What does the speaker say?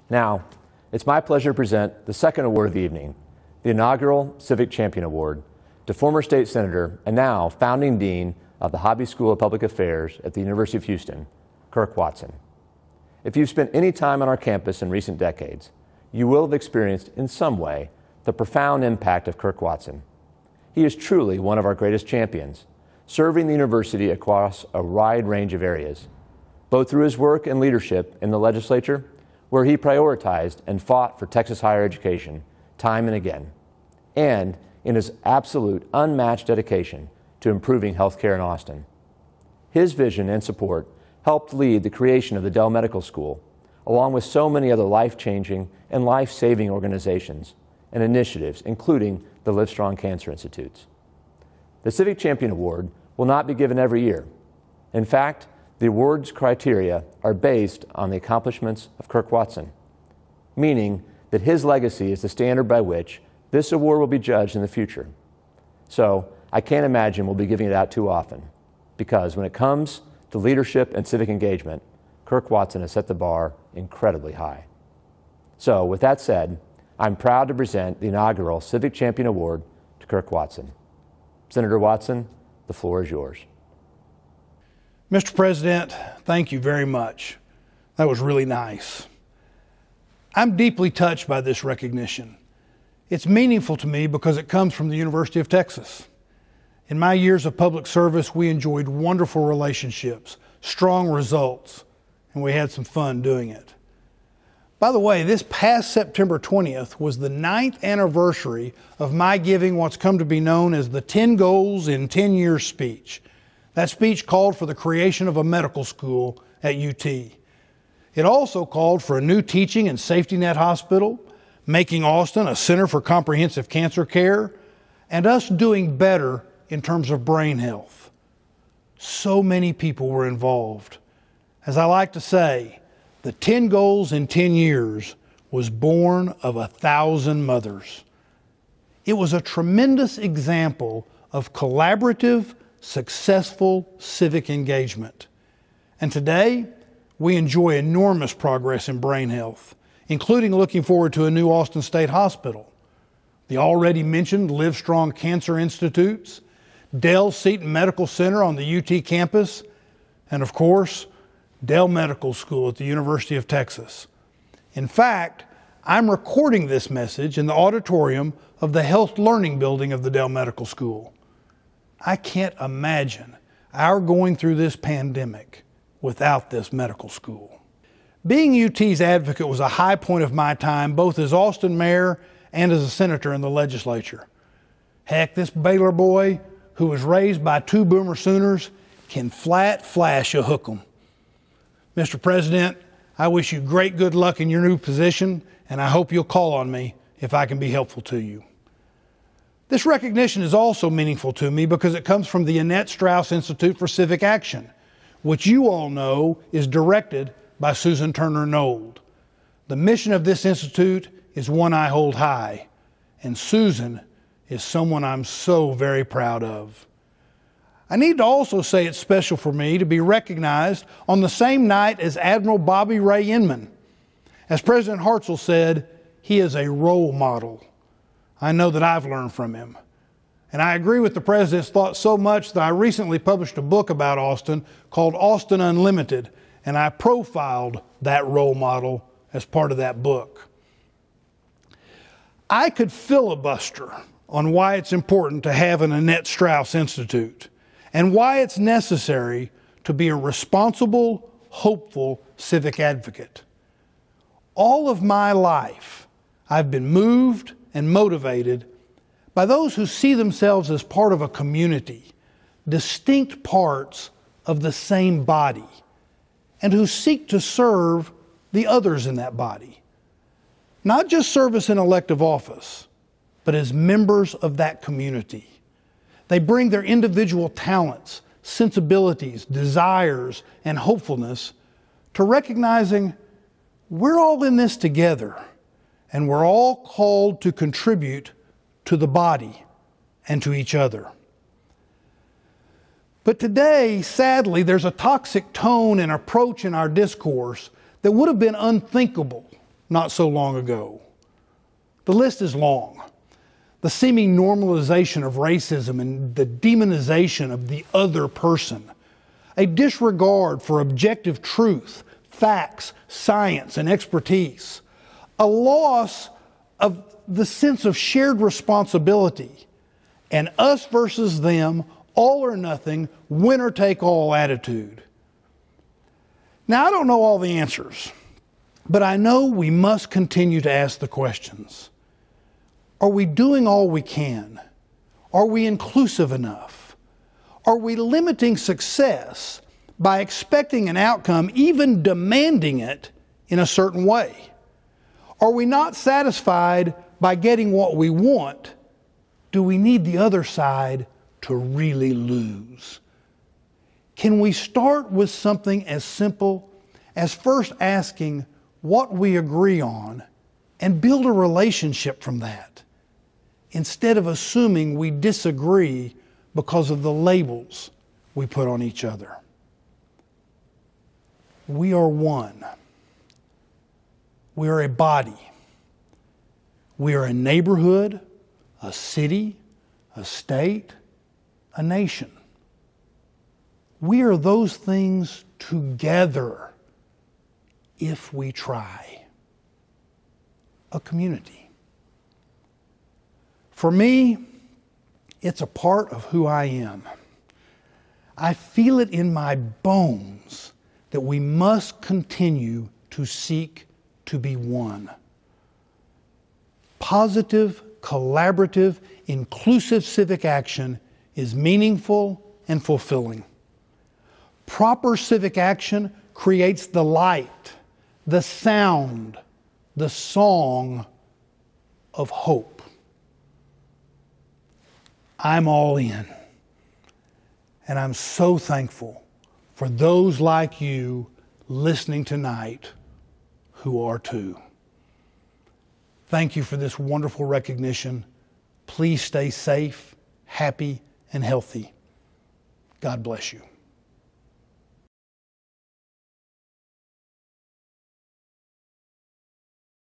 Now, it's my pleasure to present the second award of the evening, the inaugural Civic Champion Award, to former state senator and now founding dean of the Hobby School of Public Affairs at the University of Houston, Kirk Watson. If you've spent any time on our campus in recent decades, you will have experienced in some way the profound impact of Kirk Watson. He is truly one of our greatest champions, serving the university across a wide range of areas, both through his work and leadership in the legislature, where he prioritized and fought for Texas higher education time and again, and in his absolute unmatched dedication to improving healthcare in Austin. His vision and support helped lead the creation of the Dell Medical School, along with so many other life-changing and life-saving organizations and initiatives, including the Livestrong Cancer Institutes. The Civic Champion Award will not be given every year. In fact, the award's criteria are based on the accomplishments of Kirk Watson, meaning that his legacy is the standard by which this award will be judged in the future. So I can't imagine we'll be giving it out too often, because when it comes to leadership and civic engagement, Kirk Watson has set the bar incredibly high. So with that said, I'm proud to present the inaugural Civic Champion Award to Kirk Watson. Senator Watson, the floor is yours. Mr. President, thank you very much. That was really nice. I'm deeply touched by this recognition. It's meaningful to me because it comes from the University of Texas. In my years of public service, we enjoyed wonderful relationships, strong results, and we had some fun doing it. By the way, this past September 20th was the 9th anniversary of my giving what's come to be known as the 10 Goals in 10 Years speech. That speech called for the creation of a medical school at UT. It also called for a new teaching and safety net hospital, making Austin a center for comprehensive cancer care, and us doing better in terms of brain health. So many people were involved. As I like to say, the 10 Goals in 10 Years was born of 1,000 mothers. It was a tremendous example of collaborative, successful civic engagement. And today, we enjoy enormous progress in brain health, including looking forward to a new Austin State Hospital, the already mentioned Livestrong Cancer Institutes, Dell Seton Medical Center on the UT campus, and of course, Dell Medical School at the University of Texas. In fact, I'm recording this message in the auditorium of the Health Learning Building of the Dell Medical School. I can't imagine our going through this pandemic without this medical school. Being UT's advocate was a high point of my time, both as Austin mayor and as a senator in the legislature. Heck, this Baylor boy, who was raised by 2 Boomer Sooners, can flat flash a hook 'em. Mr. President, I wish you great good luck in your new position, and I hope you'll call on me if I can be helpful to you. This recognition is also meaningful to me because it comes from the Annette Strauss Institute for Civic Action, which you all know is directed by Susan Turner Nold. The mission of this institute is one I hold high, and Susan is someone I'm so very proud of. I need to also say it's special for me to be recognized on the same night as Admiral Bobby Ray Inman. As President Hartzell said, he is a role model. I know that I've learned from him. And I agree with the President's thought so much that I recently published a book about Austin called Austin Unlimited, and I profiled that role model as part of that book. I could filibuster on why it's important to have an Annette Strauss Institute and why it's necessary to be a responsible, hopeful civic advocate. All of my life, I've been moved and motivated by those who see themselves as part of a community, distinct parts of the same body, and who seek to serve the others in that body. Not just service in elective office, but as members of that community. They bring their individual talents, sensibilities, desires, and hopefulness to recognizing we're all in this together, and we're all called to contribute to the body and to each other. But today, sadly, there's a toxic tone and approach in our discourse that would have been unthinkable not so long ago. The list is long. The seeming normalization of racism and the demonization of the other person, a disregard for objective truth, facts, science, and expertise, a loss of the sense of shared responsibility, and us versus them, all or nothing, winner take all attitude. Now, I don't know all the answers, but I know we must continue to ask the questions. Are we doing all we can? Are we inclusive enough? Are we limiting success by expecting an outcome, even demanding it in a certain way? Are we not satisfied by getting what we want? Do we need the other side to really lose? Can we start with something as simple as first asking what we agree on and build a relationship from that, instead of assuming we disagree because of the labels we put on each other? We are one. We are a body. We are a neighborhood, a city, a state, a nation. We are those things together if we try. A community. For me, it's a part of who I am. I feel it in my bones that we must continue to seek to be one. Positive, collaborative, inclusive civic action is meaningful and fulfilling. Proper civic action creates the light, the sound, the song of hope. I'm all in. And I'm so thankful for those like you listening tonight who are too. Thank you for this wonderful recognition. Please stay safe, happy, and healthy. God bless you.